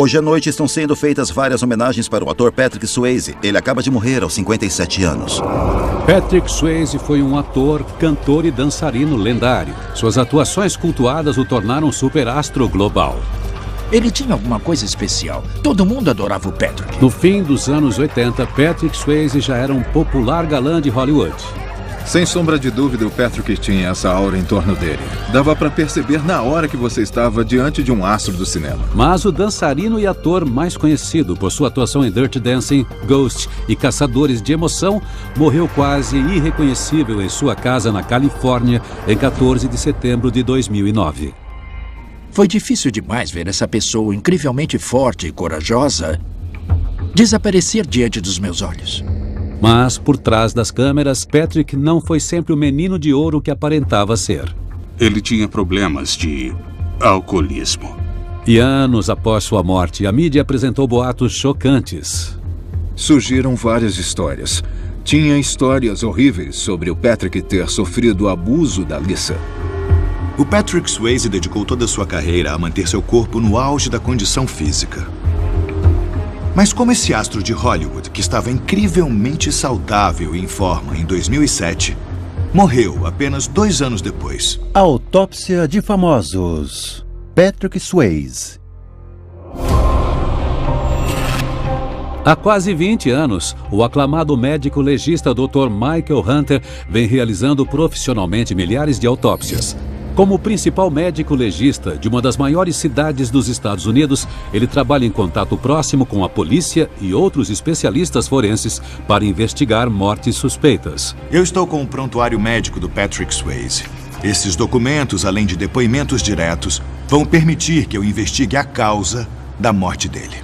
Hoje à noite estão sendo feitas várias homenagens para o ator Patrick Swayze. Ele acaba de morrer aos 57 anos. Patrick Swayze foi um ator, cantor e dançarino lendário. Suas atuações cultuadas o tornaram um superastro global. Ele tinha alguma coisa especial. Todo mundo adorava o Patrick. No fim dos anos 80, Patrick Swayze já era um popular galã de Hollywood. Sem sombra de dúvida, o Patrick tinha essa aura em torno dele. Dava pra perceber na hora que você estava diante de um astro do cinema. Mas o dançarino e ator mais conhecido por sua atuação em Dirty Dancing, Ghost e Caçadores de Emoção, morreu quase irreconhecível em sua casa na Califórnia em 14 de setembro de 2009. Foi difícil demais ver essa pessoa incrivelmente forte e corajosa desaparecer diante dos meus olhos. Mas, por trás das câmeras, Patrick não foi sempre o menino de ouro que aparentava ser. Ele tinha problemas de alcoolismo. E anos após sua morte, a mídia apresentou boatos chocantes. Surgiram várias histórias. Tinha histórias horríveis sobre o Patrick ter sofrido abuso da Lisa. O Patrick Swayze dedicou toda a sua carreira a manter seu corpo no auge da condição física. Mas como esse astro de Hollywood, que estava incrivelmente saudável e em forma em 2007, morreu apenas 2 anos depois? Autópsia de famosos. Patrick Swayze. Há quase 20 anos, o aclamado médico legista Dr. Michael Hunter vem realizando profissionalmente milhares de autópsias. Como principal médico legista de uma das maiores cidades dos Estados Unidos, ele trabalha em contato próximo com a polícia e outros especialistas forenses para investigar mortes suspeitas. Eu estou com o prontuário médico do Patrick Swayze. Esses documentos, além de depoimentos diretos, vão permitir que eu investigue a causa da morte dele.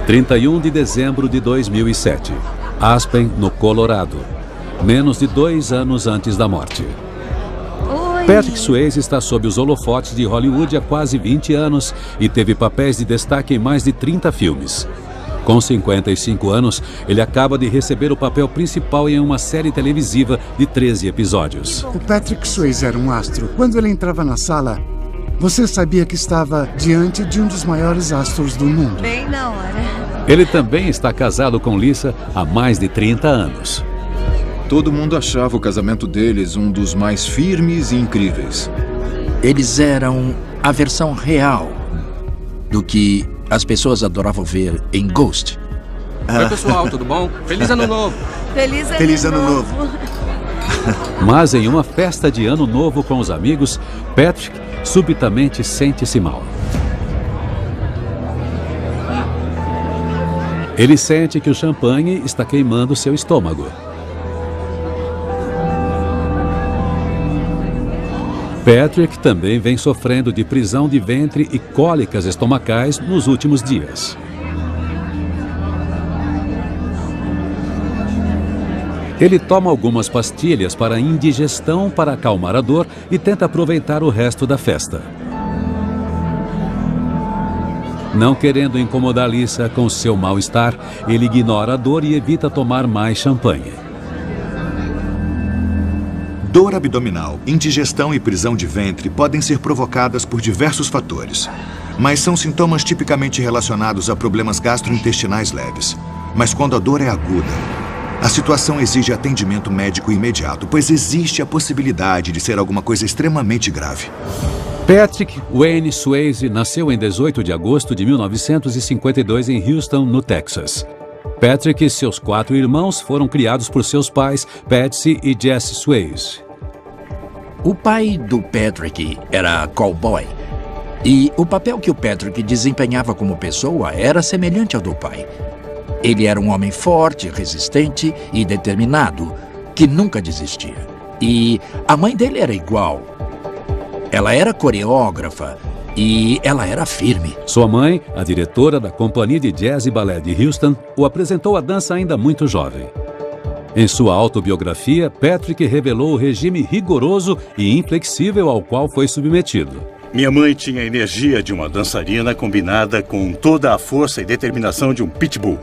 31 de dezembro de 2007. Aspen, no Colorado. Menos de 2 anos antes da morte. Patrick Swayze está sob os holofotes de Hollywood há quase 20 anos e teve papéis de destaque em mais de 30 filmes. Com 55 anos, ele acaba de receber o papel principal em uma série televisiva de 13 episódios. O Patrick Swayze era um astro. Quando ele entrava na sala, você sabia que estava diante de um dos maiores astros do mundo. Bem na hora. Ele também está casado com Lisa há mais de 30 anos. Todo mundo achava o casamento deles um dos mais firmes e incríveis. Eles eram a versão real do que as pessoas adoravam ver em Ghost. Oi, pessoal, tudo bom? Feliz Ano Novo! Feliz Ano Novo! Mas em uma festa de Ano Novo com os amigos, Patrick subitamente sente-se mal. Ele sente que o champanhe está queimando seu estômago. Patrick também vem sofrendo de prisão de ventre e cólicas estomacais nos últimos dias. Ele toma algumas pastilhas para indigestão para acalmar a dor e tenta aproveitar o resto da festa. Não querendo incomodar Lisa com seu mal-estar, ele ignora a dor e evita tomar mais champanhe. Dor abdominal, indigestão e prisão de ventre podem ser provocadas por diversos fatores, mas são sintomas tipicamente relacionados a problemas gastrointestinais leves. Mas quando a dor é aguda, a situação exige atendimento médico imediato, pois existe a possibilidade de ser alguma coisa extremamente grave. Patrick Wayne Swayze nasceu em 18 de agosto de 1952 em Houston, no Texas. Patrick e seus 4 irmãos foram criados por seus pais, Patsy e Jesse Swayze. O pai do Patrick era cowboy. E o papel que o Patrick desempenhava como pessoa era semelhante ao do pai. Ele era um homem forte, resistente e determinado, que nunca desistia. E a mãe dele era igual. Ela era coreógrafa e ela era firme. Sua mãe, a diretora da Companhia de Jazz e Ballet de Houston, o apresentou à dança ainda muito jovem. Em sua autobiografia, Patrick revelou o regime rigoroso e inflexível ao qual foi submetido. Minha mãe tinha a energia de uma dançarina combinada com toda a força e determinação de um pitbull.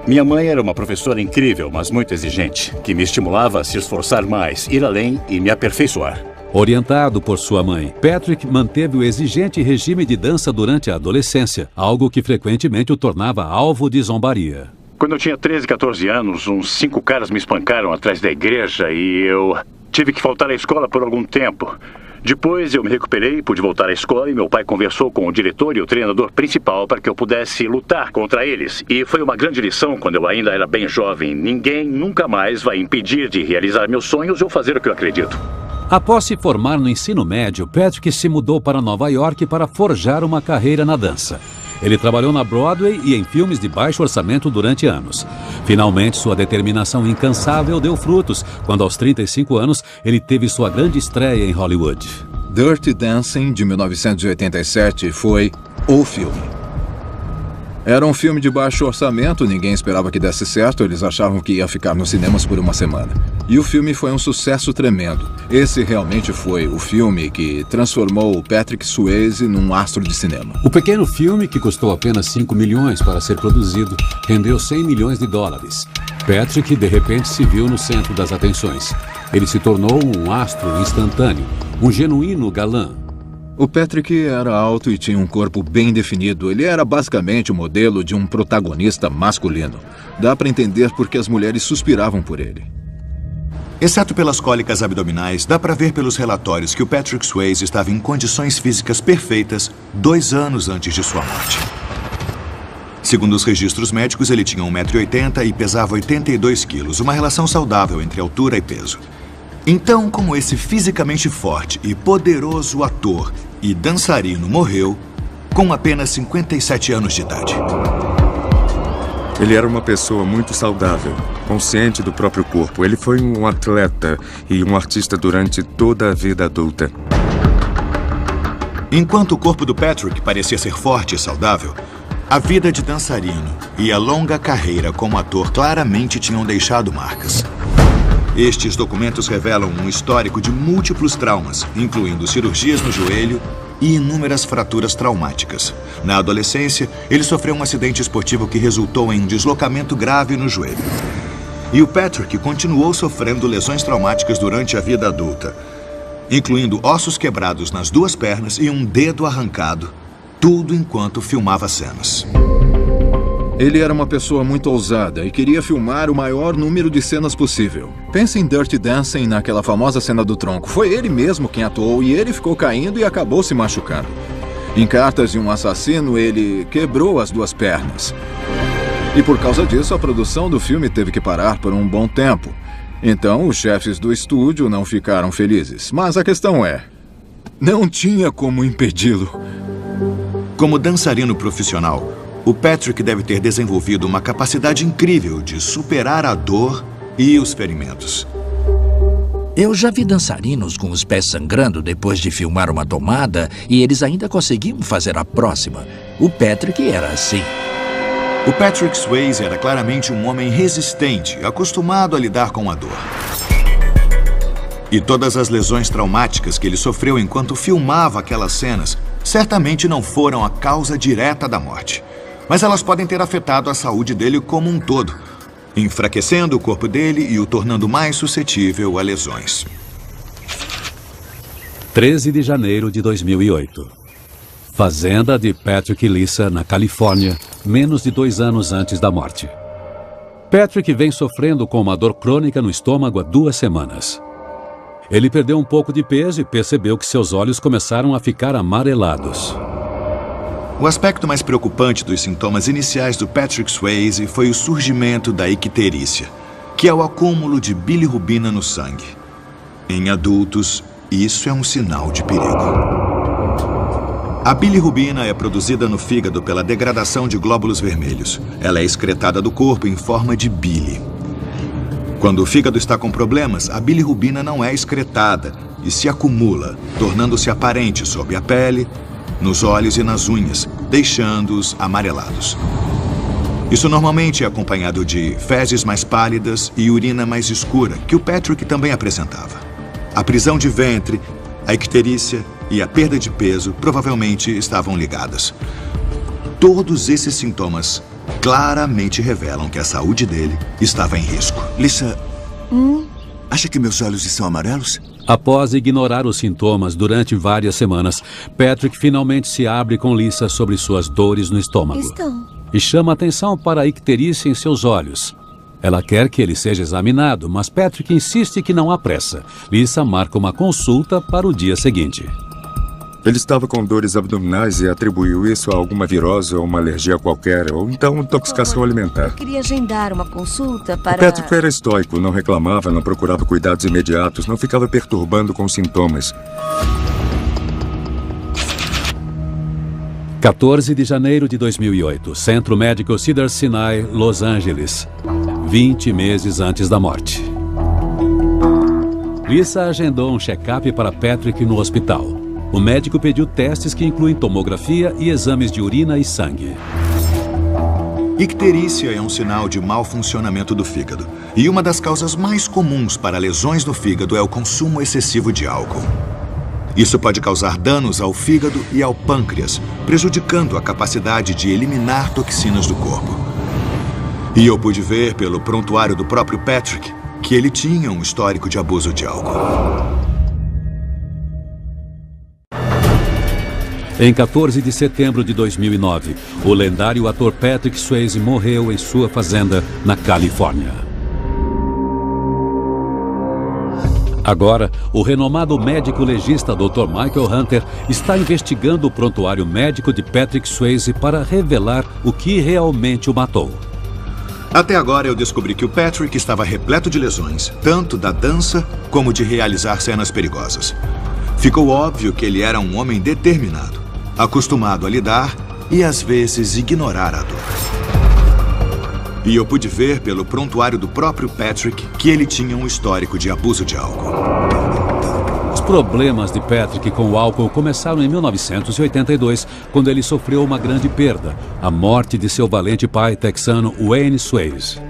Minha mãe era uma professora incrível, mas muito exigente, que me estimulava a se esforçar mais, ir além e me aperfeiçoar. Orientado por sua mãe, Patrick manteve o exigente regime de dança durante a adolescência, algo que frequentemente o tornava alvo de zombaria. Quando eu tinha 13, 14 anos, uns 5 caras me espancaram atrás da igreja e eu tive que faltar à escola por algum tempo. Depois eu me recuperei, pude voltar à escola e meu pai conversou com o diretor e o treinador principal para que eu pudesse lutar contra eles. E foi uma grande lição quando eu ainda era bem jovem. Ninguém nunca mais vai impedir de realizar meus sonhos ou fazer o que eu acredito. Após se formar no ensino médio, Patrick se mudou para Nova York para forjar uma carreira na dança. Ele trabalhou na Broadway e em filmes de baixo orçamento durante anos. Finalmente, sua determinação incansável deu frutos, quando aos 35 anos, ele teve sua grande estreia em Hollywood. Dirty Dancing, de 1987, foi o filme. Era um filme de baixo orçamento, ninguém esperava que desse certo, eles achavam que ia ficar nos cinemas por uma semana. E o filme foi um sucesso tremendo. Esse realmente foi o filme que transformou o Patrick Swayze num astro de cinema. O pequeno filme, que custou apenas 5 milhões para ser produzido, rendeu 100 milhões de dólares. Patrick, de repente, se viu no centro das atenções. Ele se tornou um astro instantâneo, um genuíno galã. O Patrick era alto e tinha um corpo bem definido. Ele era basicamente o modelo de um protagonista masculino. Dá para entender porque as mulheres suspiravam por ele. Exceto pelas cólicas abdominais, dá para ver pelos relatórios que o Patrick Swayze estava em condições físicas perfeitas 2 anos antes de sua morte. Segundo os registros médicos, ele tinha 1,80 m e pesava 82 quilos, uma relação saudável entre altura e peso. Então, como esse fisicamente forte e poderoso ator e dançarino morreu com apenas 57 anos de idade. Ele era uma pessoa muito saudável, consciente do próprio corpo. Ele foi um atleta e um artista durante toda a vida adulta. Enquanto o corpo do Patrick parecia ser forte e saudável, a vida de dançarino e a longa carreira como ator claramente tinham deixado marcas. Estes documentos revelam um histórico de múltiplos traumas, incluindo cirurgias no joelho e inúmeras fraturas traumáticas. Na adolescência, ele sofreu um acidente esportivo que resultou em um deslocamento grave no joelho. E o Patrick continuou sofrendo lesões traumáticas durante a vida adulta, incluindo ossos quebrados nas 2 pernas e um dedo arrancado, tudo enquanto filmava cenas. Ele era uma pessoa muito ousada e queria filmar o maior número de cenas possível. Pense em Dirty Dancing, naquela famosa cena do tronco. Foi ele mesmo quem atuou e ele ficou caindo e acabou se machucando. Em Cartas de um Assassino, ele quebrou as 2 pernas. E por causa disso, a produção do filme teve que parar por um bom tempo. Então, os chefes do estúdio não ficaram felizes. Mas a questão é, não tinha como impedi-lo. Como dançarino profissional, o Patrick deve ter desenvolvido uma capacidade incrível de superar a dor e os ferimentos. Eu já vi dançarinos com os pés sangrando depois de filmar uma tomada e eles ainda conseguiam fazer a próxima. O Patrick era assim. O Patrick Swayze era claramente um homem resistente, acostumado a lidar com a dor. E todas as lesões traumáticas que ele sofreu enquanto filmava aquelas cenas certamente não foram a causa direta da morte. Mas elas podem ter afetado a saúde dele como um todo, enfraquecendo o corpo dele e o tornando mais suscetível a lesões. 13 de janeiro de 2008. Fazenda de Patrick e Lisa, na Califórnia, menos de 2 anos antes da morte. Patrick vem sofrendo com uma dor crônica no estômago há 2 semanas. Ele perdeu um pouco de peso e percebeu que seus olhos começaram a ficar amarelados. O aspecto mais preocupante dos sintomas iniciais do Patrick Swayze foi o surgimento da icterícia, que é o acúmulo de bilirrubina no sangue. Em adultos, isso é um sinal de perigo. A bilirrubina é produzida no fígado pela degradação de glóbulos vermelhos. Ela é excretada do corpo em forma de bile. Quando o fígado está com problemas, a bilirrubina não é excretada e se acumula, tornando-se aparente sob a pele, nos olhos e nas unhas, deixando-os amarelados. Isso normalmente é acompanhado de fezes mais pálidas e urina mais escura, que o Patrick também apresentava. A prisão de ventre, a icterícia e a perda de peso provavelmente estavam ligadas. Todos esses sintomas claramente revelam que a saúde dele estava em risco. Lisa, acha que meus olhos estão amarelos? Após ignorar os sintomas durante várias semanas, Patrick finalmente se abre com Lisa sobre suas dores no estômago. E chama atenção para a icterícia em seus olhos. Ela quer que ele seja examinado, mas Patrick insiste que não há pressa. Lisa marca uma consulta para o dia seguinte. Ele estava com dores abdominais e atribuiu isso a alguma virose ou uma alergia qualquer, ou então intoxicação alimentar. Eu queria agendar uma consulta para... O Patrick era estoico, não reclamava, não procurava cuidados imediatos, não ficava perturbando com sintomas. 14 de janeiro de 2008, Centro Médico Cedars-Sinai, Los Angeles. 20 meses antes da morte. Lisa agendou um check-up para Patrick no hospital. O médico pediu testes que incluem tomografia e exames de urina e sangue. Icterícia é um sinal de mau funcionamento do fígado. E uma das causas mais comuns para lesões do fígado é o consumo excessivo de álcool. Isso pode causar danos ao fígado e ao pâncreas, prejudicando a capacidade de eliminar toxinas do corpo. E eu pude ver pelo prontuário do próprio Patrick que ele tinha um histórico de abuso de álcool. Em 14 de setembro de 2009, o lendário ator Patrick Swayze morreu em sua fazenda na Califórnia. Agora, o renomado médico legista Dr. Michael Hunter está investigando o prontuário médico de Patrick Swayze para revelar o que realmente o matou. Até agora eu descobri que o Patrick estava repleto de lesões, tanto da dança como de realizar cenas perigosas. Ficou óbvio que ele era um homem determinado, acostumado a lidar e às vezes ignorar a dor. E eu pude ver pelo prontuário do próprio Patrick que ele tinha um histórico de abuso de álcool. Os problemas de Patrick com o álcool começaram em 1982, quando ele sofreu uma grande perda, a morte de seu valente pai texano Wayne Swayze.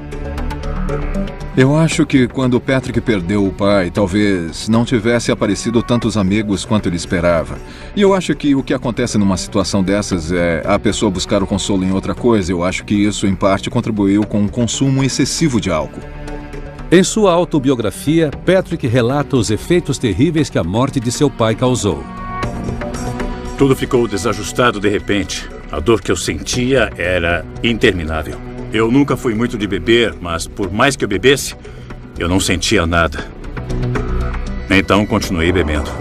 Eu acho que quando Patrick perdeu o pai, talvez não tivesse aparecido tantos amigos quanto ele esperava. E eu acho que o que acontece numa situação dessas é a pessoa buscar o consolo em outra coisa. Eu acho que isso, em parte, contribuiu com o consumo excessivo de álcool. Em sua autobiografia, Patrick relata os efeitos terríveis que a morte de seu pai causou. Tudo ficou desajustado de repente. A dor que eu sentia era interminável. Eu nunca fui muito de beber, mas por mais que eu bebesse, eu não sentia nada. Então continuei bebendo.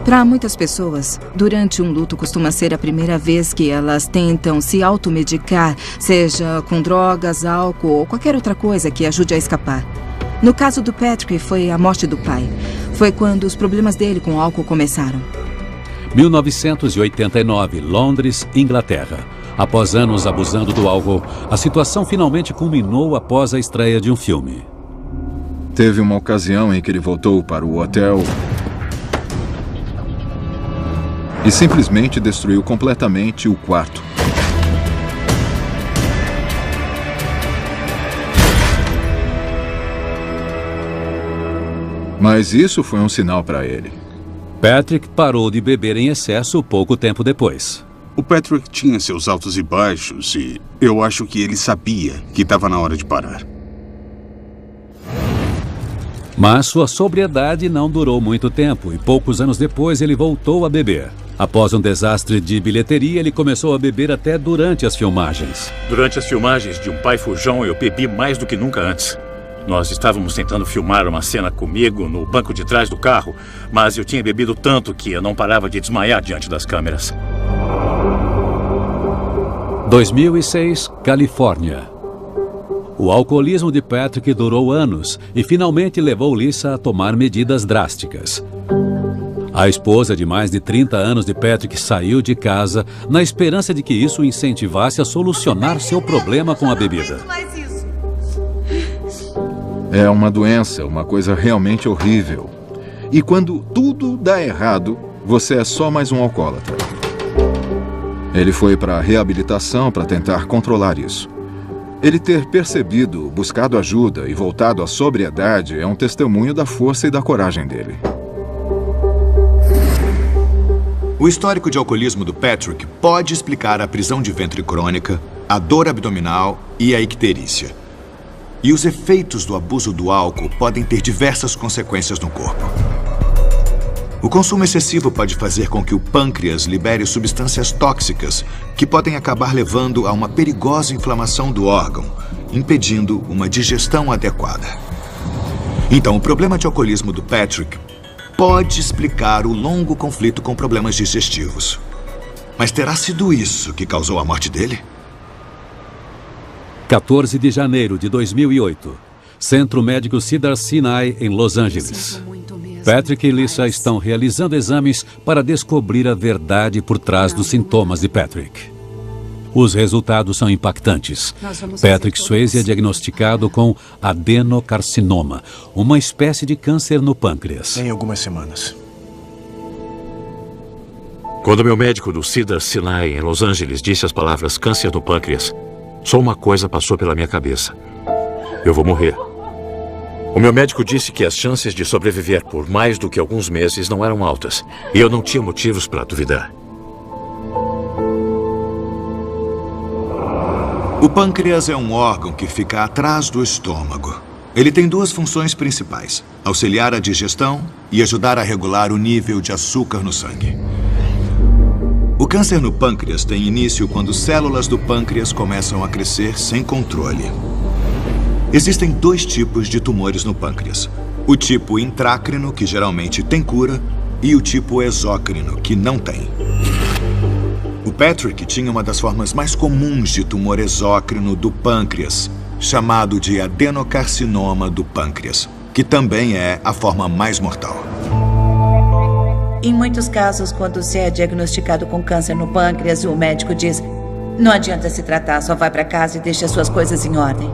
Para muitas pessoas, durante um luto costuma ser a primeira vez que elas tentam se automedicar, seja com drogas, álcool ou qualquer outra coisa que ajude a escapar. No caso do Patrick, foi a morte do pai. Foi quando os problemas dele com o álcool começaram. 1989, Londres, Inglaterra. Após anos abusando do álcool, a situação finalmente culminou após a estreia de um filme. Teve uma ocasião em que ele voltou para o hotel e simplesmente destruiu completamente o quarto. Mas isso foi um sinal para ele. Patrick parou de beber em excesso pouco tempo depois. O Patrick tinha seus altos e baixos e eu acho que ele sabia que estava na hora de parar. Mas sua sobriedade não durou muito tempo e poucos anos depois ele voltou a beber. Após um desastre de bilheteria, ele começou a beber até durante as filmagens. Durante as filmagens de Um Pai Fujão, eu bebi mais do que nunca antes. Nós estávamos tentando filmar uma cena comigo no banco de trás do carro, mas eu tinha bebido tanto que eu não parava de desmaiar diante das câmeras. 2006, Califórnia. O alcoolismo de Patrick durou anos e finalmente levou Lisa a tomar medidas drásticas. A esposa de mais de 30 anos de Patrick saiu de casa na esperança de que isso o incentivasse a solucionar seu problema com a bebida. É uma doença, uma coisa realmente horrível. E quando tudo dá errado, você é só mais um alcoólatra. Ele foi para a reabilitação para tentar controlar isso. Ele ter percebido, buscado ajuda e voltado à sobriedade é um testemunho da força e da coragem dele. O histórico de alcoolismo do Patrick pode explicar a prisão de ventre crônica, a dor abdominal e a icterícia. E os efeitos do abuso do álcool podem ter diversas consequências no corpo. O consumo excessivo pode fazer com que o pâncreas libere substâncias tóxicas que podem acabar levando a uma perigosa inflamação do órgão, impedindo uma digestão adequada. Então, o problema de alcoolismo do Patrick pode explicar o longo conflito com problemas digestivos. Mas terá sido isso que causou a morte dele? 14 de janeiro de 2008. Centro Médico Cedars-Sinai, em Los Angeles. Patrick e Lisa estão realizando exames para descobrir a verdade por trás dos sintomas de Patrick. Os resultados são impactantes. Patrick Swayze é diagnosticado com adenocarcinoma, uma espécie de câncer no pâncreas. Em algumas semanas. Quando meu médico do Cedars-Sinai, em Los Angeles, disse as palavras câncer no pâncreas, só uma coisa passou pela minha cabeça. Eu vou morrer. O meu médico disse que as chances de sobreviver por mais do que alguns meses não eram altas. E eu não tinha motivos para duvidar. O pâncreas é um órgão que fica atrás do estômago. Ele tem duas funções principais: auxiliar a digestão e ajudar a regular o nível de açúcar no sangue. O câncer no pâncreas tem início quando células do pâncreas começam a crescer sem controle. Existem dois tipos de tumores no pâncreas: o tipo intrácrino, que geralmente tem cura, e o tipo exócrino, que não tem. O Patrick tinha uma das formas mais comuns de tumor exócrino do pâncreas, chamado de adenocarcinoma do pâncreas, que também é a forma mais mortal. Em muitos casos, quando se é diagnosticado com câncer no pâncreas, o médico diz: não adianta se tratar, só vai para casa e deixa suas coisas em ordem.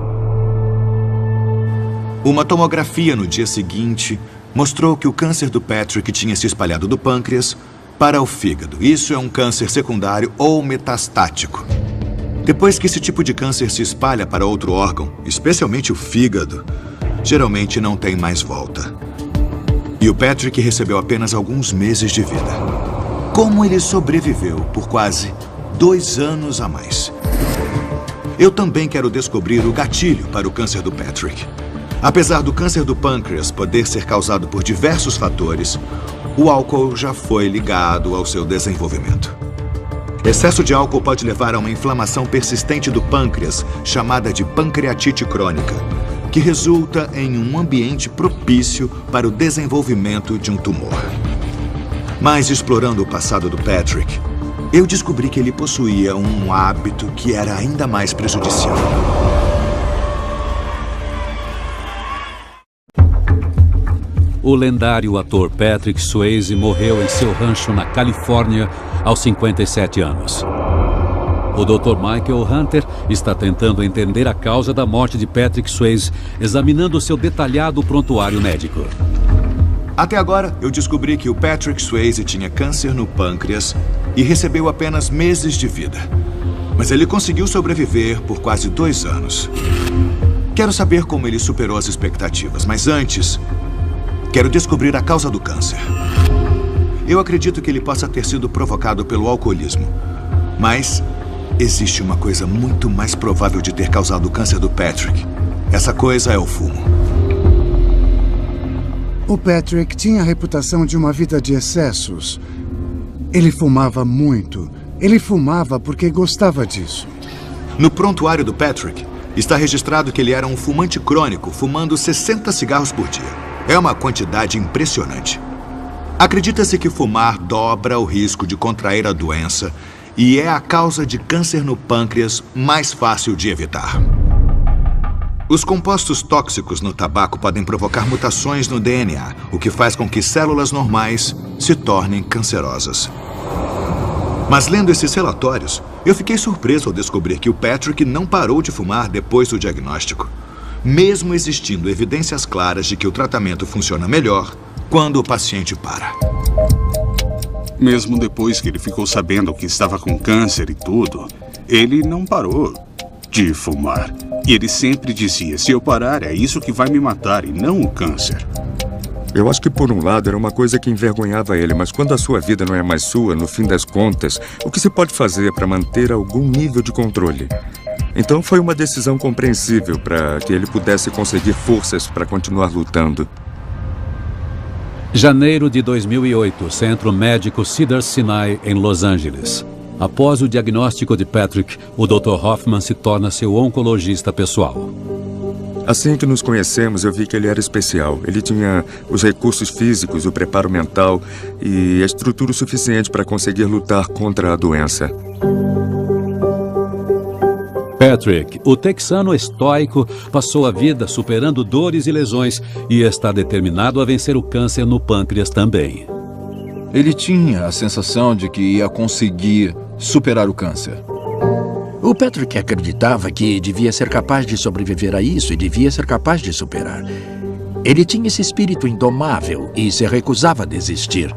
Uma tomografia no dia seguinte mostrou que o câncer do Patrick tinha se espalhado do pâncreas para o fígado. Isso é um câncer secundário ou metastático. Depois que esse tipo de câncer se espalha para outro órgão, especialmente o fígado, geralmente não tem mais volta. E o Patrick recebeu apenas alguns meses de vida. Como ele sobreviveu por quase 2 anos a mais? Eu também quero descobrir o gatilho para o câncer do Patrick. Apesar do câncer do pâncreas poder ser causado por diversos fatores, o álcool já foi ligado ao seu desenvolvimento. Excesso de álcool pode levar a uma inflamação persistente do pâncreas, chamada de pancreatite crônica, que resulta em um ambiente propício para o desenvolvimento de um tumor. Mas explorando o passado do Patrick, eu descobri que ele possuía um hábito que era ainda mais prejudicial. O lendário ator Patrick Swayze morreu em seu rancho na Califórnia aos 57 anos. O Dr. Michael Hunter está tentando entender a causa da morte de Patrick Swayze, examinando seu detalhado prontuário médico. Até agora, eu descobri que o Patrick Swayze tinha câncer no pâncreas e recebeu apenas meses de vida. Mas ele conseguiu sobreviver por quase 2 anos. Quero saber como ele superou as expectativas, mas antes, quero descobrir a causa do câncer. Eu acredito que ele possa ter sido provocado pelo alcoolismo, mas existe uma coisa muito mais provável de ter causado o câncer do Patrick. Essa coisa é o fumo. O Patrick tinha a reputação de uma vida de excessos. Ele fumava muito. Ele fumava porque gostava disso. No prontuário do Patrick, está registrado que ele era um fumante crônico, fumando 60 cigarros por dia. É uma quantidade impressionante. Acredita-se que fumar dobra o risco de contrair a doença e é a causa de câncer no pâncreas mais fácil de evitar. Os compostos tóxicos no tabaco podem provocar mutações no DNA, o que faz com que células normais se tornem cancerosas. Mas lendo esses relatórios, eu fiquei surpreso ao descobrir que o Patrick não parou de fumar depois do diagnóstico, mesmo existindo evidências claras de que o tratamento funciona melhor quando o paciente para. Mesmo depois que ele ficou sabendo que estava com câncer e tudo, ele não parou de fumar. E ele sempre dizia: se eu parar, é isso que vai me matar e não o câncer. Eu acho que, por um lado, era uma coisa que envergonhava ele, mas quando a sua vida não é mais sua, no fim das contas, o que se pode fazer para manter algum nível de controle? Então foi uma decisão compreensível para que ele pudesse conseguir forças para continuar lutando. Janeiro de 2008, Centro Médico Cedars-Sinai, em Los Angeles. Após o diagnóstico de Patrick, o Dr. Hoffman se torna seu oncologista pessoal. Assim que nos conhecemos, eu vi que ele era especial. Ele tinha os recursos físicos, o preparo mental e a estrutura suficiente para conseguir lutar contra a doença. Patrick, o texano estoico, passou a vida superando dores e lesões e está determinado a vencer o câncer no pâncreas também. Ele tinha a sensação de que ia conseguir superar o câncer. O Patrick acreditava que devia ser capaz de sobreviver a isso e devia ser capaz de superar. Ele tinha esse espírito indomável e se recusava a desistir.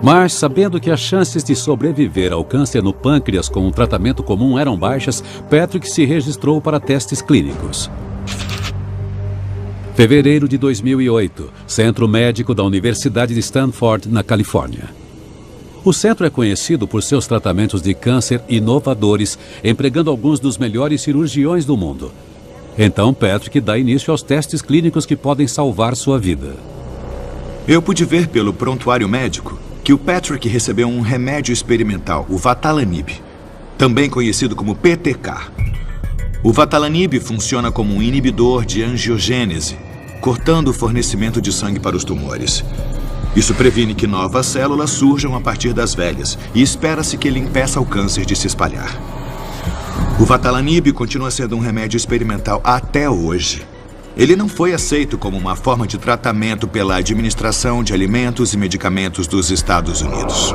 Mas, sabendo que as chances de sobreviver ao câncer no pâncreas com um tratamento comum eram baixas, Patrick se registrou para testes clínicos. Fevereiro de 2008, Centro Médico da Universidade de Stanford, na Califórnia. O centro é conhecido por seus tratamentos de câncer inovadores, empregando alguns dos melhores cirurgiões do mundo. Então, Patrick dá início aos testes clínicos que podem salvar sua vida. Eu pude ver pelo prontuário médico que o Patrick recebeu um remédio experimental, o Vatalanib, também conhecido como PTK. O Vatalanib funciona como um inibidor de angiogênese, cortando o fornecimento de sangue para os tumores. Isso previne que novas células surjam a partir das velhas e espera-se que ele impeça o câncer de se espalhar. O Vatalanib continua sendo um remédio experimental até hoje. Ele não foi aceito como uma forma de tratamento pela Administração de Alimentos e Medicamentos dos Estados Unidos.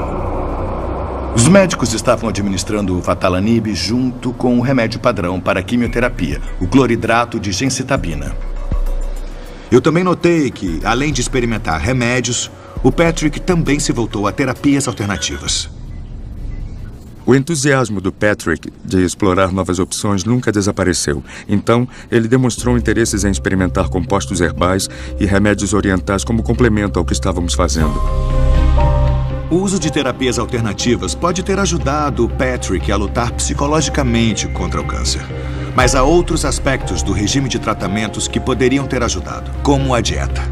Os médicos estavam administrando o Vatalanib junto com o remédio padrão para a quimioterapia, o cloridrato de gencitabina. Eu também notei que, além de experimentar remédios, o Patrick também se voltou a terapias alternativas. O entusiasmo do Patrick de explorar novas opções nunca desapareceu. Então, ele demonstrou interesses em experimentar compostos herbais e remédios orientais como complemento ao que estávamos fazendo. O uso de terapias alternativas pode ter ajudado o Patrick a lutar psicologicamente contra o câncer. Mas há outros aspectos do regime de tratamentos que poderiam ter ajudado, como a dieta.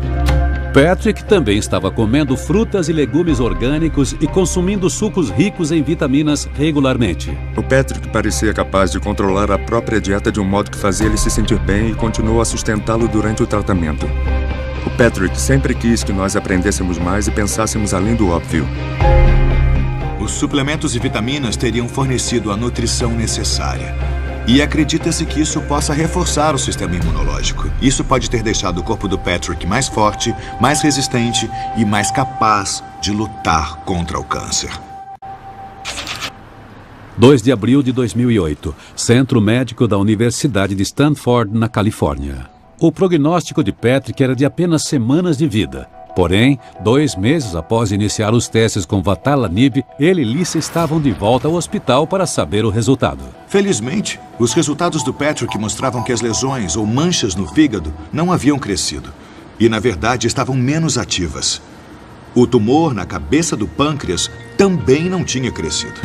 Patrick também estava comendo frutas e legumes orgânicos e consumindo sucos ricos em vitaminas regularmente. O Patrick parecia capaz de controlar a própria dieta de um modo que fazia ele se sentir bem e continuou a sustentá-lo durante o tratamento. O Patrick sempre quis que nós aprendêssemos mais e pensássemos além do óbvio. Os suplementos e vitaminas teriam fornecido a nutrição necessária. E acredita-se que isso possa reforçar o sistema imunológico. Isso pode ter deixado o corpo do Patrick mais forte, mais resistente e mais capaz de lutar contra o câncer. 2 de abril de 2008, Centro Médico da Universidade de Stanford, na Califórnia. O prognóstico de Patrick era de apenas semanas de vida. Porém, 2 meses após iniciar os testes com Vatalanib, ele e Lisa estavam de volta ao hospital para saber o resultado. Felizmente, os resultados do Patrick mostravam que as lesões ou manchas no fígado não haviam crescido. E, na verdade, estavam menos ativas. O tumor na cabeça do pâncreas também não tinha crescido.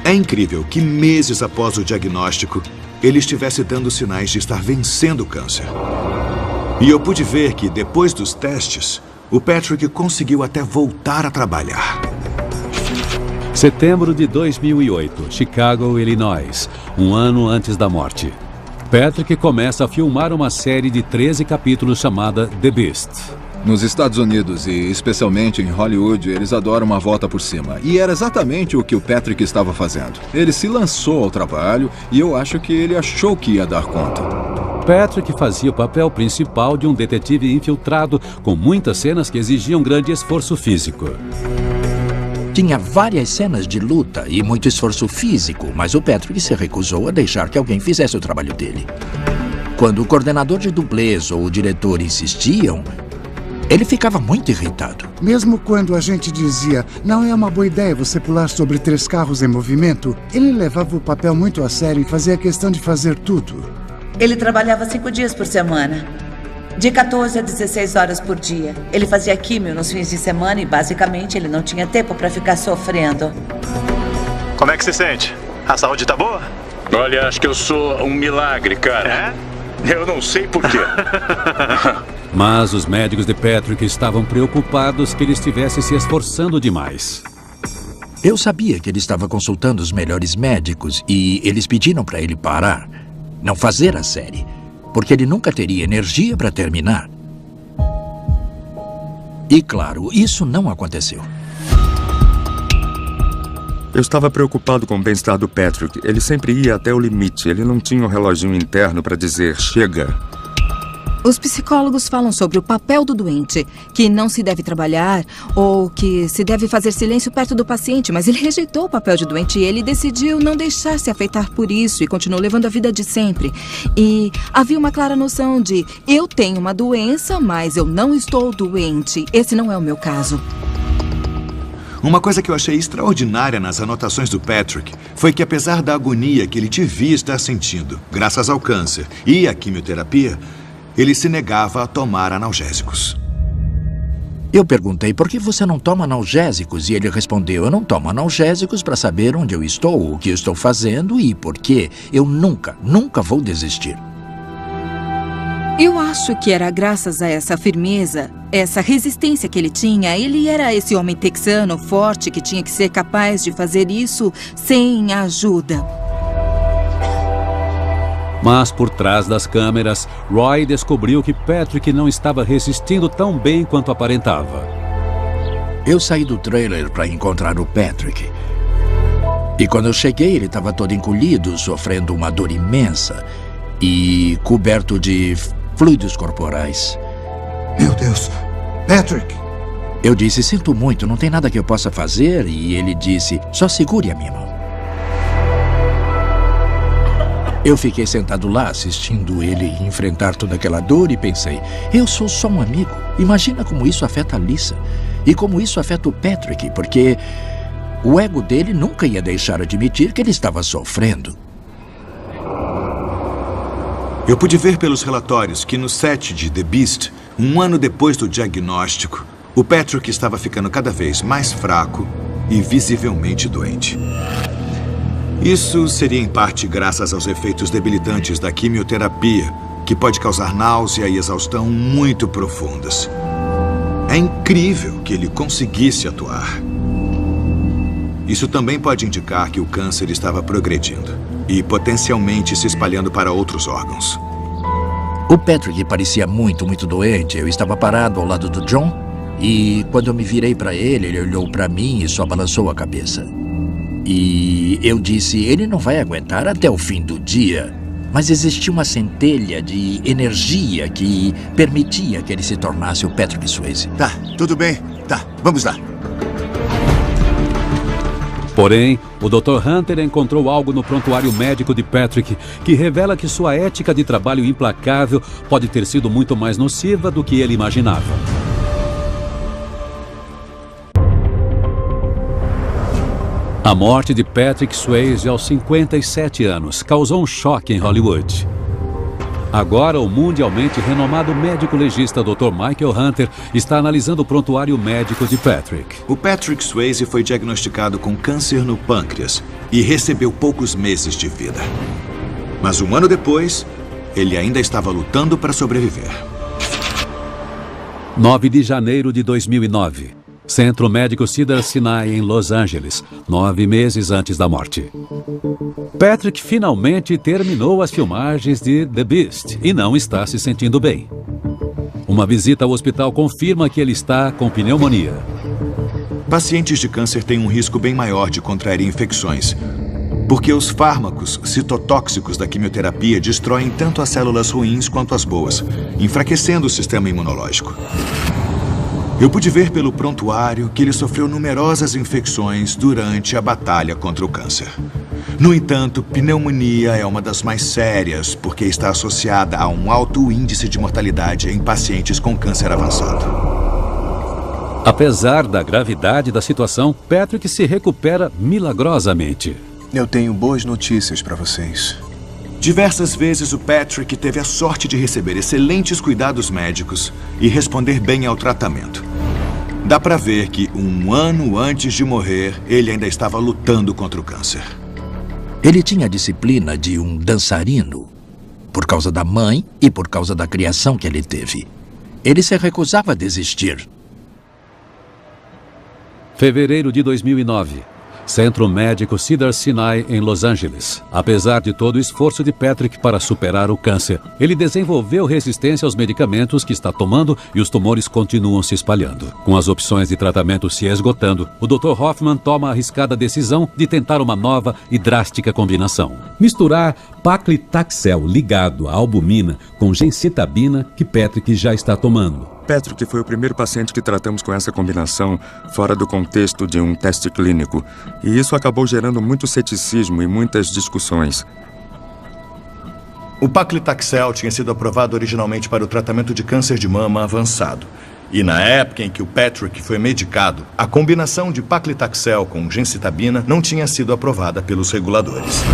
É incrível que meses após o diagnóstico, ele estivesse dando sinais de estar vencendo o câncer. E eu pude ver que, depois dos testes, o Patrick conseguiu até voltar a trabalhar. Setembro de 2008, Chicago, Illinois, um ano antes da morte. Patrick começa a filmar uma série de 13 capítulos chamada The Beast. Nos Estados Unidos e especialmente em Hollywood, eles adoram uma volta por cima. E era exatamente o que o Patrick estava fazendo. Ele se lançou ao trabalho e eu acho que ele achou que ia dar conta. Patrick fazia o papel principal de um detetive infiltrado, com muitas cenas que exigiam grande esforço físico. Tinha várias cenas de luta e muito esforço físico, mas o Patrick se recusou a deixar que alguém fizesse o trabalho dele. Quando o coordenador de dublês ou o diretor insistiam, ele ficava muito irritado. Mesmo quando a gente dizia, não é uma boa ideia você pular sobre 3 carros em movimento, ele levava o papel muito a sério e fazia questão de fazer tudo. Ele trabalhava 5 dias por semana, de 14 a 16 horas por dia. Ele fazia químio nos fins de semana e, basicamente, ele não tinha tempo para ficar sofrendo. Como é que se sente? A saúde tá boa? Olha, acho que eu sou um milagre, cara. É? Eu não sei por quê. Mas os médicos de Patrick estavam preocupados que ele estivesse se esforçando demais. Eu sabia que ele estava consultando os melhores médicos e eles pediram para ele parar, não fazer a série, porque ele nunca teria energia para terminar. E claro, isso não aconteceu. Eu estava preocupado com o bem-estar do Patrick. Ele sempre ia até o limite. Ele não tinha um reloginho interno para dizer, chega. Os psicólogos falam sobre o papel do doente, que não se deve trabalhar ou que se deve fazer silêncio perto do paciente, mas ele rejeitou o papel de doente e ele decidiu não deixar-se afetar por isso e continuou levando a vida de sempre. E havia uma clara noção de, eu tenho uma doença, mas eu não estou doente. Esse não é o meu caso. Uma coisa que eu achei extraordinária nas anotações do Patrick foi que, apesar da agonia que ele devia estar sentindo, graças ao câncer e à quimioterapia, ele se negava a tomar analgésicos. Eu perguntei, por que você não toma analgésicos? E ele respondeu, eu não tomo analgésicos para saber onde eu estou, o que eu estou fazendo e por quê. Eu nunca vou desistir. Eu acho que era graças a essa firmeza, essa resistência que ele tinha. Ele era esse homem texano forte que tinha que ser capaz de fazer isso sem ajuda. Mas por trás das câmeras, Roy descobriu que Patrick não estava resistindo tão bem quanto aparentava. Eu saí do trailer para encontrar o Patrick. E quando eu cheguei, ele estava todo encolhido, sofrendo uma dor imensa e coberto de fluidos corporais. Meu Deus, Patrick! Eu disse, sinto muito, não tem nada que eu possa fazer. E ele disse, só segure a minha mão. Eu fiquei sentado lá assistindo ele enfrentar toda aquela dor e pensei, eu sou só um amigo. Imagina como isso afeta a Lisa e como isso afeta o Patrick, porque o ego dele nunca ia deixar admitir que ele estava sofrendo. Eu pude ver pelos relatórios que no set de The Beast, um ano depois do diagnóstico, o Patrick estava ficando cada vez mais fraco e visivelmente doente. Isso seria em parte graças aos efeitos debilitantes da quimioterapia, que pode causar náusea e exaustão muito profundas. É incrível que ele conseguisse atuar. Isso também pode indicar que o câncer estava progredindo e potencialmente se espalhando para outros órgãos. O Patrick parecia muito doente. Eu estava parado ao lado do John e quando eu me virei para ele, ele olhou para mim e só balançou a cabeça. E eu disse, ele não vai aguentar até o fim do dia. Mas existia uma centelha de energia que permitia que ele se tornasse o Patrick Swayze. Tá, tudo bem. Tá, vamos lá. Porém, o Dr. Hunter encontrou algo no prontuário médico de Patrick que revela que sua ética de trabalho implacável pode ter sido muito mais nociva do que ele imaginava. A morte de Patrick Swayze aos 57 anos causou um choque em Hollywood. Agora, o mundialmente renomado médico legista Dr. Michael Hunter está analisando o prontuário médico de Patrick. O Patrick Swayze foi diagnosticado com câncer no pâncreas e recebeu poucos meses de vida. Mas um ano depois, ele ainda estava lutando para sobreviver. 9 de janeiro de 2009. Centro Médico Cedars-Sinai, em Los Angeles, 9 meses antes da morte. Patrick finalmente terminou as filmagens de The Beast e não está se sentindo bem. Uma visita ao hospital confirma que ele está com pneumonia. Pacientes de câncer têm um risco bem maior de contrair infecções, porque os fármacos citotóxicos da quimioterapia destroem tanto as células ruins quanto as boas, enfraquecendo o sistema imunológico. Eu pude ver pelo prontuário que ele sofreu numerosas infecções durante a batalha contra o câncer. No entanto, pneumonia é uma das mais sérias porque está associada a um alto índice de mortalidade em pacientes com câncer avançado. Apesar da gravidade da situação, Patrick se recupera milagrosamente. Eu tenho boas notícias para vocês. Diversas vezes o Patrick teve a sorte de receber excelentes cuidados médicos e responder bem ao tratamento. Dá pra ver que um ano antes de morrer, ele ainda estava lutando contra o câncer. Ele tinha a disciplina de um dançarino, por causa da mãe e por causa da criação que ele teve. Ele se recusava a desistir. Fevereiro de 2009. Centro Médico Cedars-Sinai, em Los Angeles. Apesar de todo o esforço de Patrick para superar o câncer, ele desenvolveu resistência aos medicamentos que está tomando e os tumores continuam se espalhando. Com as opções de tratamento se esgotando, o Dr. Hoffman toma a arriscada decisão de tentar uma nova e drástica combinação. Misturar paclitaxel ligado à albumina com gencitabina que Patrick já está tomando. Patrick foi o primeiro paciente que tratamos com essa combinação fora do contexto de um teste clínico. E isso acabou gerando muito ceticismo e muitas discussões. O paclitaxel tinha sido aprovado originalmente para o tratamento de câncer de mama avançado. E na época em que o Patrick foi medicado, a combinação de paclitaxel com gencitabina não tinha sido aprovada pelos reguladores.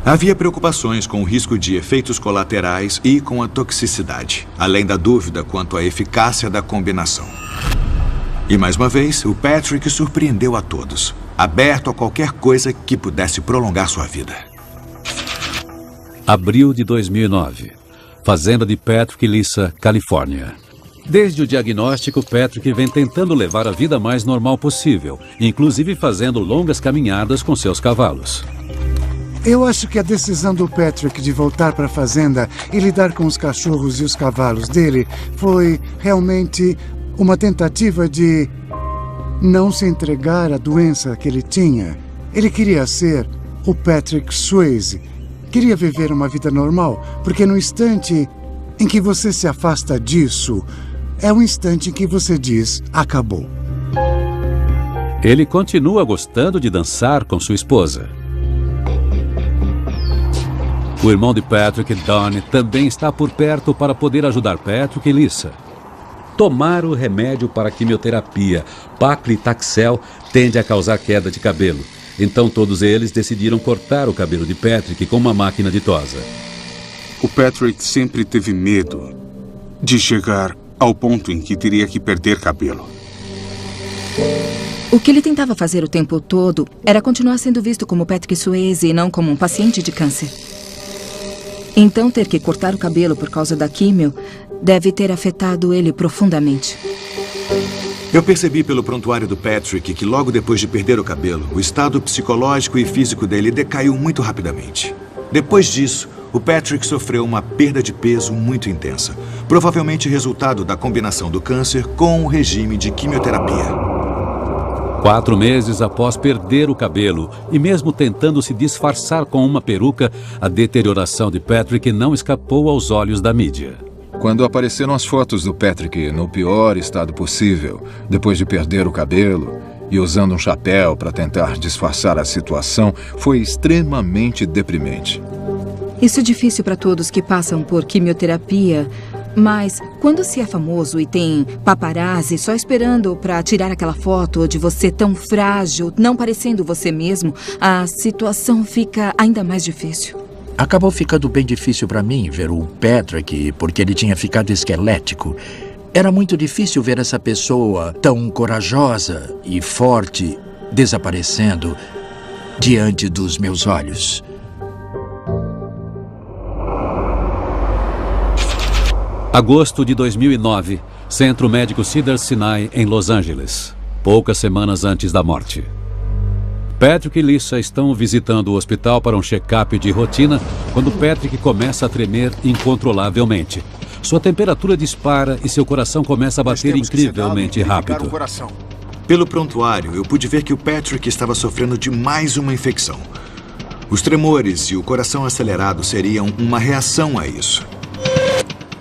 Havia preocupações com o risco de efeitos colaterais e com a toxicidade, além da dúvida quanto à eficácia da combinação. E mais uma vez, o Patrick surpreendeu a todos, aberto a qualquer coisa que pudesse prolongar sua vida. Abril de 2009. Fazenda de Patrick e Lisa, Califórnia. Desde o diagnóstico, Patrick vem tentando levar a vida mais normal possível, inclusive fazendo longas caminhadas com seus cavalos. Eu acho que a decisão do Patrick de voltar para a fazenda e lidar com os cachorros e os cavalos dele foi realmente uma tentativa de não se entregar à doença que ele tinha. Ele queria ser o Patrick Swayze. Queria viver uma vida normal, porque no instante em que você se afasta disso, é o instante em que você diz, acabou. Ele continua gostando de dançar com sua esposa. O irmão de Patrick, Donnie, também está por perto para poder ajudar Patrick e Lisa. Tomar o remédio para a quimioterapia, paclitaxel, tende a causar queda de cabelo. Então todos eles decidiram cortar o cabelo de Patrick com uma máquina de tosa. O Patrick sempre teve medo de chegar ao ponto em que teria que perder cabelo. O que ele tentava fazer o tempo todo era continuar sendo visto como Patrick Swayze e não como um paciente de câncer. Então, ter que cortar o cabelo por causa da químio deve ter afetado ele profundamente. Eu percebi pelo prontuário do Patrick que logo depois de perder o cabelo, o estado psicológico e físico dele decaiu muito rapidamente. Depois disso, o Patrick sofreu uma perda de peso muito intensa, provavelmente resultado da combinação do câncer com o regime de quimioterapia. 4 meses após perder o cabelo e mesmo tentando se disfarçar com uma peruca, a deterioração de Patrick não escapou aos olhos da mídia. Quando apareceram as fotos do Patrick no pior estado possível, depois de perder o cabelo e usando um chapéu para tentar disfarçar a situação, foi extremamente deprimente. Isso é difícil para todos que passam por quimioterapia, mas quando se é famoso e tem paparazzi só esperando para tirar aquela foto de você tão frágil, não parecendo você mesmo, a situação fica ainda mais difícil. Acabou ficando bem difícil para mim ver o Patrick, porque ele tinha ficado esquelético. Era muito difícil ver essa pessoa tão corajosa e forte desaparecendo diante dos meus olhos. Agosto de 2009, Centro Médico Cedars-Sinai, em Los Angeles. Poucas semanas antes da morte. Patrick e Lisa estão visitando o hospital para um check-up de rotina quando Patrick começa a tremer incontrolavelmente. Sua temperatura dispara e seu coração começa a bater incrivelmente rápido. Pelo prontuário, eu pude ver que o Patrick estava sofrendo de mais uma infecção. Os tremores e o coração acelerado seriam uma reação a isso.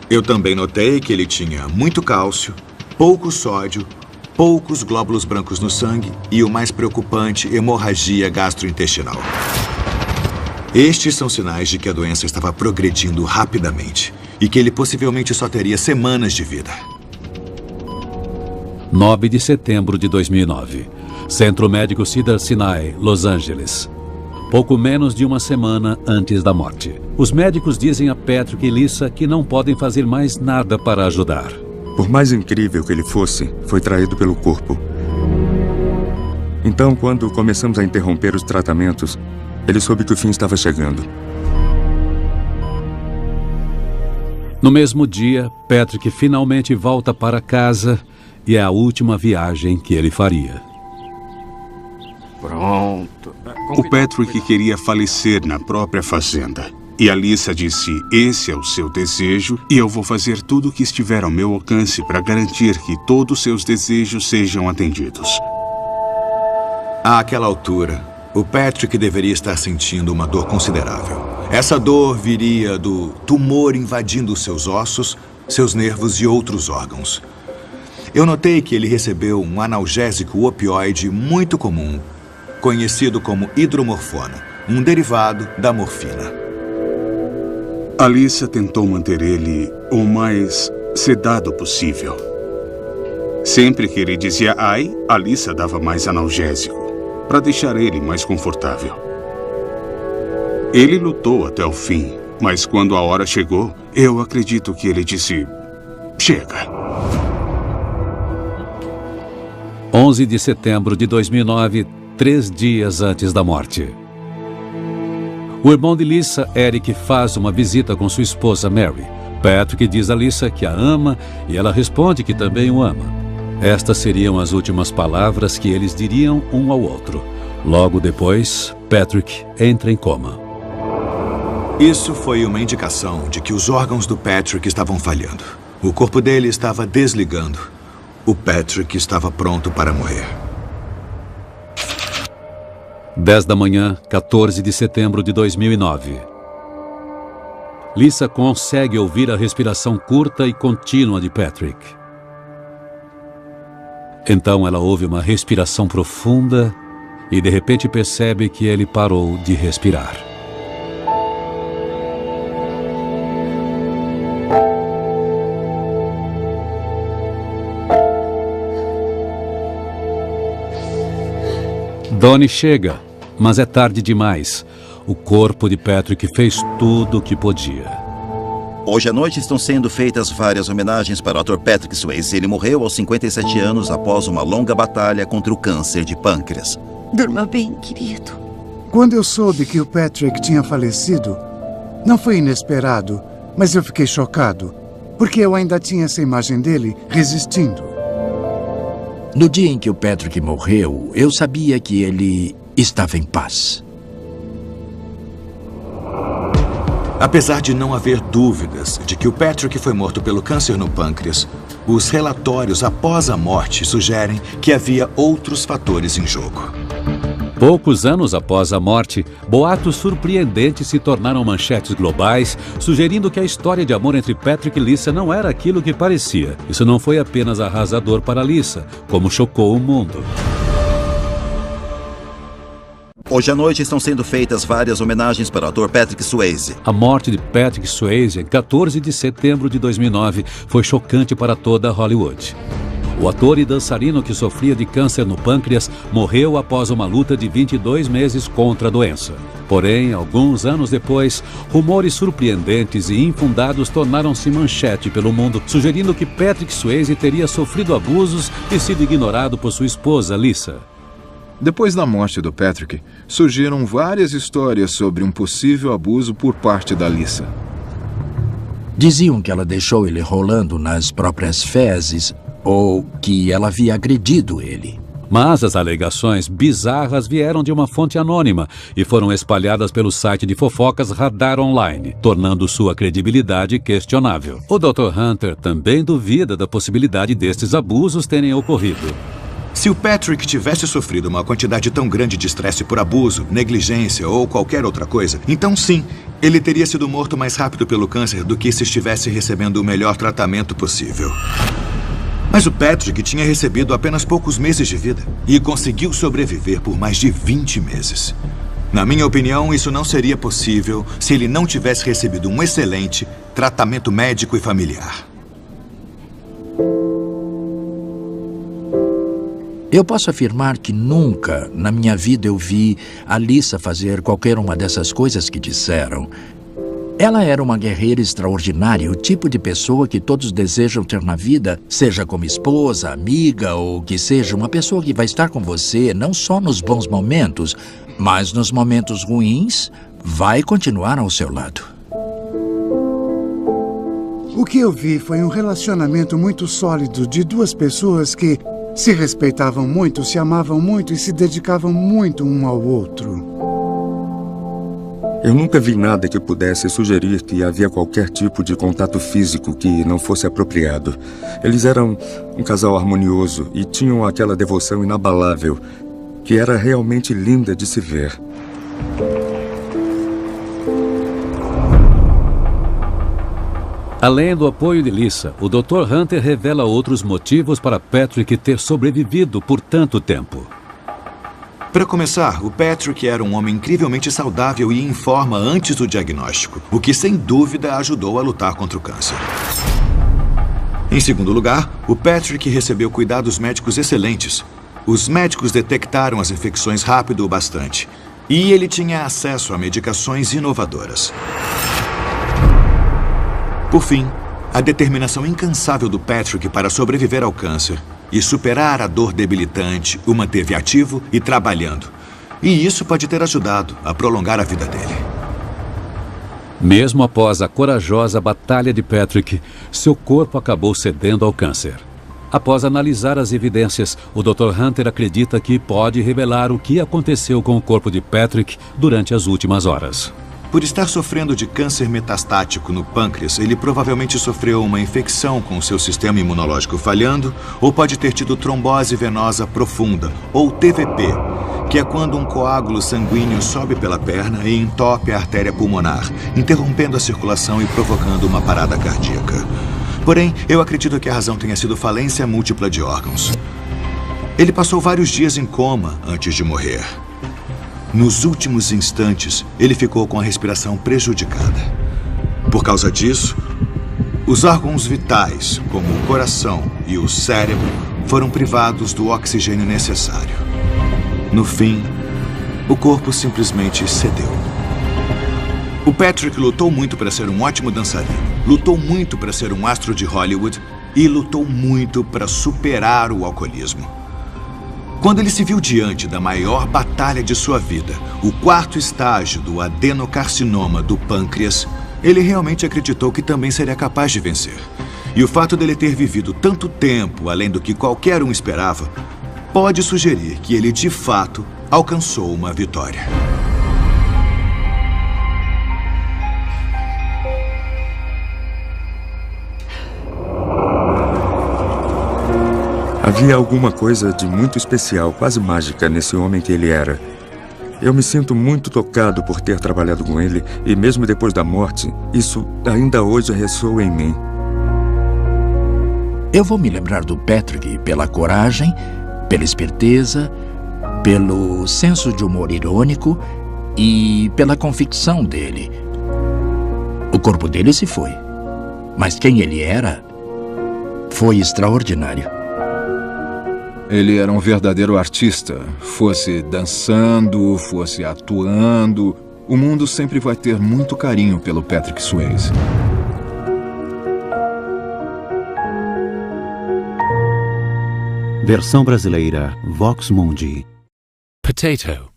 Eu também notei que ele tinha muito cálcio, pouco sódio, poucos glóbulos brancos no sangue e, o mais preocupante, hemorragia gastrointestinal. Estes são sinais de que a doença estava progredindo rapidamente e que ele possivelmente só teria semanas de vida. 9 de setembro de 2009. Centro Médico Cedars-Sinai, Los Angeles. Pouco menos de uma semana antes da morte. Os médicos dizem a Patrick e Lisa que não podem fazer mais nada para ajudar. Por mais incrível que ele fosse, foi traído pelo corpo. Então, quando começamos a interromper os tratamentos, ele soube que o fim estava chegando. No mesmo dia, Patrick finalmente volta para casa e é a última viagem que ele faria. Pronto. O Patrick queria falecer na própria fazenda. E a Lisa disse, esse é o seu desejo e eu vou fazer tudo o que estiver ao meu alcance para garantir que todos os seus desejos sejam atendidos. Àquela altura, o Patrick deveria estar sentindo uma dor considerável. Essa dor viria do tumor invadindo seus ossos, seus nervos e outros órgãos. Eu notei que ele recebeu um analgésico opioide muito comum, conhecido como hidromorfona, um derivado da morfina. A Lisa tentou manter ele o mais sedado possível. Sempre que ele dizia ai, a Lisa dava mais analgésico, para deixar ele mais confortável. Ele lutou até o fim, mas quando a hora chegou, eu acredito que ele disse, chega. 11 de setembro de 2009, 3 dias antes da morte. O irmão de Lisa, Eric, faz uma visita com sua esposa Mary. Patrick diz a Lisa que a ama e ela responde que também o ama. Estas seriam as últimas palavras que eles diriam um ao outro. Logo depois, Patrick entra em coma. Isso foi uma indicação de que os órgãos do Patrick estavam falhando. O corpo dele estava desligando. O Patrick estava pronto para morrer. 10 da manhã, 14 de setembro de 2009. Lisa consegue ouvir a respiração curta e contínua de Patrick. Então ela ouve uma respiração profunda e de repente percebe que ele parou de respirar. Donnie chega, mas é tarde demais. O corpo de Patrick fez tudo o que podia. Hoje à noite estão sendo feitas várias homenagens para o ator Patrick Swayze. Ele morreu aos 57 anos após uma longa batalha contra o câncer de pâncreas. Durma bem, querido. Quando eu soube que o Patrick tinha falecido, não foi inesperado, mas eu fiquei chocado, porque eu ainda tinha essa imagem dele resistindo. No dia em que o Patrick morreu, eu sabia que ele estava em paz. Apesar de não haver dúvidas de que o Patrick foi morto pelo câncer no pâncreas, os relatórios após a morte sugerem que havia outros fatores em jogo. Poucos anos após a morte, boatos surpreendentes se tornaram manchetes globais, sugerindo que a história de amor entre Patrick e Lisa não era aquilo que parecia. Isso não foi apenas arrasador para Lisa, como chocou o mundo. Hoje à noite estão sendo feitas várias homenagens para o ator Patrick Swayze. A morte de Patrick Swayze, em 14 de setembro de 2009, foi chocante para toda Hollywood. O ator e dançarino que sofria de câncer no pâncreas morreu após uma luta de 22 meses contra a doença. Porém, alguns anos depois, rumores surpreendentes e infundados tornaram-se manchete pelo mundo, sugerindo que Patrick Swayze teria sofrido abusos e sido ignorado por sua esposa, Lisa. Depois da morte do Patrick, surgiram várias histórias sobre um possível abuso por parte da Lisa. Diziam que ela deixou ele rolando nas próprias fezes ou que ela havia agredido ele. Mas as alegações bizarras vieram de uma fonte anônima e foram espalhadas pelo site de fofocas Radar Online, tornando sua credibilidade questionável. O Dr. Hunter também duvida da possibilidade destes abusos terem ocorrido. Se o Patrick tivesse sofrido uma quantidade tão grande de estresse por abuso, negligência ou qualquer outra coisa, então sim, ele teria sido morto mais rápido pelo câncer do que se estivesse recebendo o melhor tratamento possível. Mas o Patrick tinha recebido apenas poucos meses de vida e conseguiu sobreviver por mais de 20 meses. Na minha opinião, isso não seria possível se ele não tivesse recebido um excelente tratamento médico e familiar. Eu posso afirmar que nunca na minha vida eu vi a Lisa fazer qualquer uma dessas coisas que disseram. Ela era uma guerreira extraordinária, o tipo de pessoa que todos desejam ter na vida, seja como esposa, amiga ou que seja uma pessoa que vai estar com você não só nos bons momentos, mas nos momentos ruins, vai continuar ao seu lado. O que eu vi foi um relacionamento muito sólido de duas pessoas que se respeitavam muito, se amavam muito e se dedicavam muito um ao outro. Eu nunca vi nada que pudesse sugerir que havia qualquer tipo de contato físico que não fosse apropriado. Eles eram um casal harmonioso e tinham aquela devoção inabalável que era realmente linda de se ver. Além do apoio de Lisa, o Dr. Hunter revela outros motivos para Patrick ter sobrevivido por tanto tempo. Para começar, o Patrick era um homem incrivelmente saudável e em forma antes do diagnóstico, o que sem dúvida ajudou a lutar contra o câncer. Em segundo lugar, o Patrick recebeu cuidados médicos excelentes. Os médicos detectaram as infecções rápido o bastante e ele tinha acesso a medicações inovadoras. Por fim, a determinação incansável do Patrick para sobreviver ao câncer e superar a dor debilitante o manteve ativo e trabalhando. E isso pode ter ajudado a prolongar a vida dele. Mesmo após a corajosa batalha de Patrick, seu corpo acabou cedendo ao câncer. Após analisar as evidências, o Dr. Hunter acredita que pode revelar o que aconteceu com o corpo de Patrick durante as últimas horas. Por estar sofrendo de câncer metastático no pâncreas, ele provavelmente sofreu uma infecção com seu sistema imunológico falhando, ou pode ter tido trombose venosa profunda, ou TVP, que é quando um coágulo sanguíneo sobe pela perna e entope a artéria pulmonar, interrompendo a circulação e provocando uma parada cardíaca. Porém, eu acredito que a razão tenha sido falência múltipla de órgãos. Ele passou vários dias em coma antes de morrer. Nos últimos instantes, ele ficou com a respiração prejudicada. Por causa disso, os órgãos vitais, como o coração e o cérebro, foram privados do oxigênio necessário. No fim, o corpo simplesmente cedeu. O Patrick lutou muito para ser um ótimo dançarino, lutou muito para ser um astro de Hollywood e lutou muito para superar o alcoolismo. Quando ele se viu diante da maior batalha de sua vida, o 4º estágio do adenocarcinoma do pâncreas, ele realmente acreditou que também seria capaz de vencer. E o fato dele ter vivido tanto tempo além do que qualquer um esperava, pode sugerir que ele de fato alcançou uma vitória. Havia alguma coisa de muito especial, quase mágica, nesse homem que ele era. Eu me sinto muito tocado por ter trabalhado com ele e mesmo depois da morte, isso ainda hoje ressoa em mim. Eu vou me lembrar do Patrick pela coragem, pela esperteza, pelo senso de humor irônico e pela convicção dele. O corpo dele se foi, mas quem ele era foi extraordinário. Ele era um verdadeiro artista. Fosse dançando, fosse atuando, o mundo sempre vai ter muito carinho pelo Patrick Swayze. Versão brasileira, Vox Mundi. Potato.